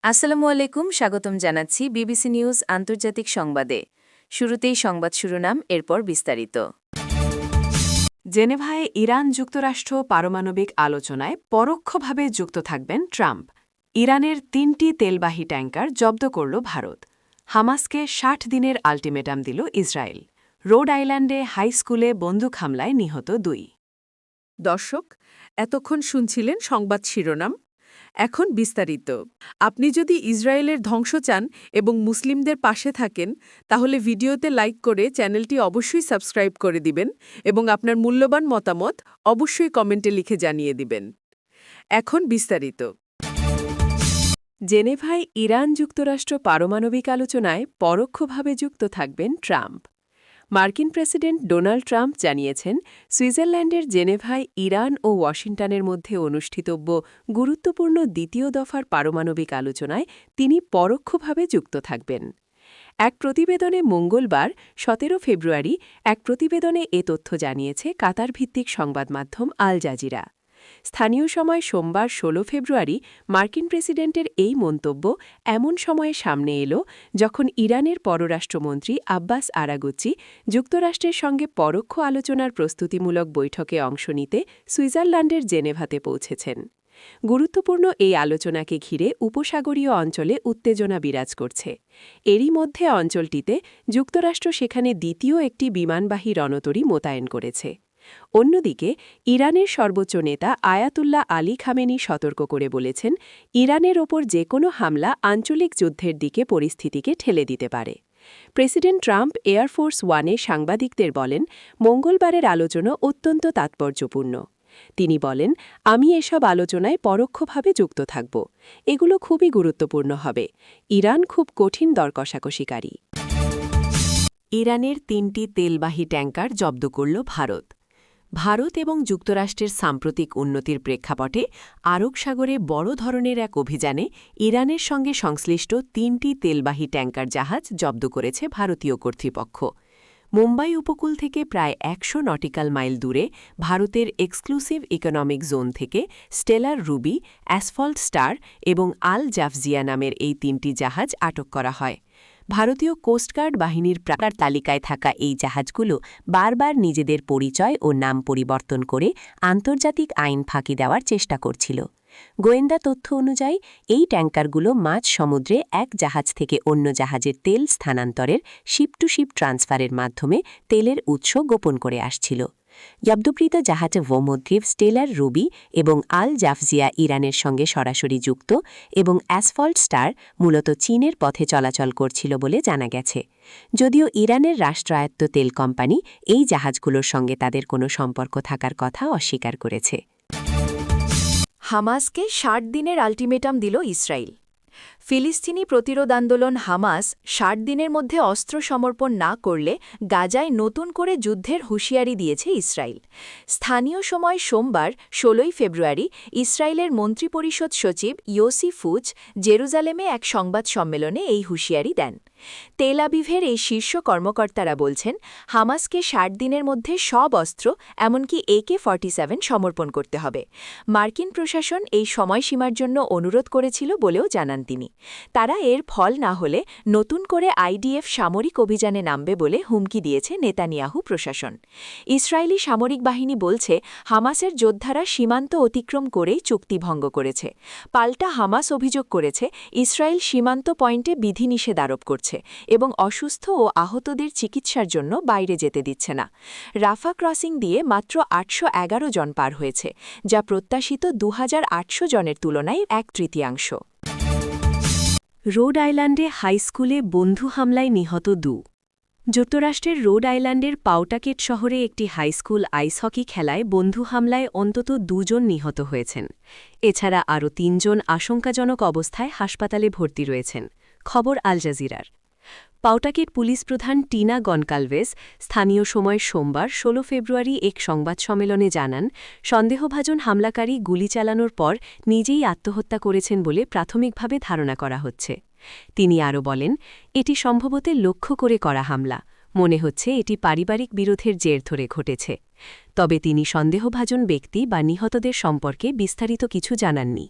আসসালামু আলাইকুম, স্বাগতম জানাচ্ছি বিবিসি নিউজ আন্তর্জাতিক সংবাদে। শুরুতেই সংবাদ শিরোনাম, এরপর বিস্তারিত। জেনেভায় ইরান যুক্তরাষ্ট্র পারমাণবিক আলোচনায় পরোক্ষভাবে যুক্ত থাকবেন ট্রাম্প। ইরানের ৩টি তেলবাহী ট্যাঙ্কার জব্দ করল ভারত। হামাসকে ৬০ দিনের আল্টিমেটাম দিল ইসরায়েল। রোড আইল্যান্ডে হাইস্কুলে বন্দুক হামলায় নিহত ২। দর্শক, এতক্ষণ শুনছিলেন সংবাদ শিরোনাম। এখন বিস্তারিত। আপনি যদি ইসরায়েলের ধ্বংস চান এবং মুসলিমদের পাশে থাকেন, তাহলে ভিডিওতে লাইক করে চ্যানেলটি অবশ্যই সাবস্ক্রাইব করে দিবেন এবং আপনার মূল্যবান মতামত অবশ্যই কমেন্টে লিখে জানিয়ে দিবেন। এখন বিস্তারিত। জেনেভায় ইরান যুক্তরাষ্ট্র পারমাণবিক আলোচনায় পরোক্ষভাবে যুক্ত থাকবেন ট্রাম্প। মার্কিন প্রেসিডেন্ট ডোনাল্ড ট্রাম্প জানিয়েছেন, সুইজারল্যান্ডের জেনেভায় ইরান ও ওয়াশিংটনের মধ্যে অনুষ্ঠিতব্য গুরুত্বপূর্ণ দ্বিতীয় দফার পারমাণবিক আলোচনায় তিনি পরোক্ষভাবে যুক্ত থাকবেন। এক প্রতিবেদনে মঙ্গলবার ১৭ ফেব্রুয়ারি এক প্রতিবেদনে এ তথ্য জানিয়েছে কাতার ভিত্তিক সংবাদ মাধ্যম আল জাজিরা। স্থানীয় সময় সোমবার ১৬ ফেব্রুয়ারি মার্কিন প্রেসিডেন্টের এই মন্তব্য এমন সময়ে সামনে এলো যখন ইরানের পররাষ্ট্রমন্ত্রী আব্বাস আরাগুচি যুক্তরাষ্ট্রের সঙ্গে পরোক্ষ আলোচনার প্রস্তুতিমূলক বৈঠকে অংশ নিতে সুইজারল্যান্ডের জেনেভাতে পৌঁছেছেন। গুরুত্বপূর্ণ এই আলোচনাকে ঘিরে উপসাগরীয় অঞ্চলে উত্তেজনা বিরাজ করছে। এরই মধ্যে অঞ্চলটিতে যুক্তরাষ্ট্র সেখানে দ্বিতীয় একটি বিমানবাহী রণতরী মোতায়েন করেছে। অন্যদিকে ইরানের সর্বোচ্চ নেতা আয়াতুল্লাহ আলী খামেনি সতর্ক করে বলেছেন, ইরানের ওপর যে কোনো হামলা আঞ্চলিক যুদ্ধের দিকে পরিস্থিতিকে ঠেলে দিতে পারে। প্রেসিডেন্ট ট্রাম্প এয়ারফোর্স ওয়ানে সাংবাদিকদের বলেন, মঙ্গলবারের আলোচনা অত্যন্ত তাৎপর্যপূর্ণ। তিনি বলেন, আমি এসব আলোচনায় পরোক্ষভাবে যুক্ত থাকব। এগুলো খুবই গুরুত্বপূর্ণ হবে। ইরান খুব কঠিন দর কষাকষিকারী। ইরানের ৩টি তেলবাহী ট্যাঙ্কার জব্দ করল ভারত। ভারত এবং যুক্তরাষ্ট্রের সাম্প্রতিক উন্নতির প্রেক্ষাপটে আরব সাগরে বড় ধরনের এক অভিযানে ইরানের সঙ্গে সংশ্লিষ্ট ৩টি তেলবাহী ট্যাঙ্কার জাহাজ জব্দ করেছে ভারতীয় কর্তৃপক্ষ। মুম্বাই উপকূল থেকে প্রায় ১০০ নটিক্যাল মাইল দূরে ভারতের এক্সক্লুসিভ ইকোনমিক জোন থেকে স্টেলার রুবি, অ্যাসফল্ট স্টার এবং আল জাফজিয়া নামের এই ৩টি জাহাজ আটক করা হয়। ভারতীয় কোস্টগার্ড বাহিনীর প্রাকার তালিকায় থাকা এই জাহাজগুলো বারবার নিজেদের পরিচয় ও নাম পরিবর্তন করে আন্তর্জাতিক আইন ফাঁকি দেওয়ার চেষ্টা করছিল। গোয়েন্দা তথ্য অনুযায়ী এই ট্যাঙ্কারগুলো মাঝ সমুদ্রে এক জাহাজ থেকে অন্য জাহাজের তেল স্থানান্তরের শিপ টু শিপ ট্রান্সফারের মাধ্যমে তেলের উৎস গোপন করে আসছিল। জব্দকৃত জাহাজ ভোমোদ্রিভ, স্টেলার রুবি এবং আল জাফজিয়া ইরানের সঙ্গে সরাসরি যুক্ত এবং অ্যাসফল্ট স্টার মূলত চীনের পথে চলাচল করছিল বলে জানা গেছে। যদিও ইরানের রাষ্ট্রায়ত্ত তেল কোম্পানি এই জাহাজগুলোর সঙ্গে তাদের কোনো সম্পর্ক থাকার কথা অস্বীকার করেছে। হামাসকে ৬০ দিনের আল্টিমেটাম দিল ইসরায়েল। ফিলিস্তিনি প্রতিরোধ আন্দোলন হামাস ৬০ দিনের মধ্যে অস্ত্র সমর্পণ না করলে গাজায় নতুন করে যুদ্ধের হুঁশিয়ারি দিয়েছে ইসরায়েল। স্থানীয় সময় সোমবার ১৬ ফেব্রুয়ারি ইসরায়েলের মন্ত্রিপরিষদ সচিব ইয়োসি ফুচ জেরুজালেমে এক সংবাদ সম্মেলনে এই হুঁশিয়ারি দেন। তেল আবিভের এই শীর্ষ কর্মকর্তারা বলছেন, হামাসকে ৬০ দিনের মধ্যে সব অস্ত্র এমনকি AK-47 সমর্পণ করতে হবে। মার্কিন প্রশাসন এই সময়সীমার জন্য অনুরোধ করেছিল বলেও জানান তিনি। তারা এর ফল না হলে নতুন করে IDF সামরিক অভিযানে নামবে বলে হুমকি দিয়েছে নেতানিয়াহু প্রশাসন। ইসরায়েলি সামরিক বাহিনী বলছে, হামাসের যোদ্ধারা সীমান্ত অতিক্রম করেই চুক্তি ভঙ্গ করেছে। পাল্টা হামাস অভিযোগ করেছে, ইসরায়েল সীমান্ত পয়েন্টে বিধিনিষেধ আরোপ করছে এবং অসুস্থ ও আহতদের চিকিৎসার জন্য বাইরে যেতে দিচ্ছে না। রাফা ক্রসিং দিয়ে মাত্র ৮১১ জন পার হয়েছে, যা প্রত্যাশিত ২৮০০ জনের তুলনায় ১/৩। রোড আইল্যান্ডে হাইস্কুলে বন্ধু হামলায় নিহত ২। যুক্তরাষ্ট্রের রোড আইল্যান্ডের পাউটাকেট শহরে একটি হাইস্কুল আইস হকি খেলায় বন্ধু হামলায় অন্তত ২ জন নিহত হয়েছেন। এছাড়া আরও ৩ জন আশঙ্কাজনক অবস্থায় হাসপাতালে ভর্তি রয়েছেন। খবর আল জাজিরার। পাউটাকেট পুলিশ প্রধান টিনা গনকালভেস স্থানীয় সময় সোমবার ১৬ ফেব্রুয়ারি এক সংবাদ সম্মেলনে জানান, সন্দেহভাজন হামলাকারী গুলি চালানোর পর নিজেই আত্মহত্যা করেছেন বলে প্রাথমিকভাবে ধারণা করা হচ্ছে। তিনি আরও বলেন, এটি সম্ভবত লক্ষ্য করে করা হামলা। মনে হচ্ছে এটি পারিবারিক বিরোধের জের ধরে ঘটেছে। তবে তিনি সন্দেহভাজন ব্যক্তি বা নিহতদের সম্পর্কে বিস্তারিত কিছু জানাননি।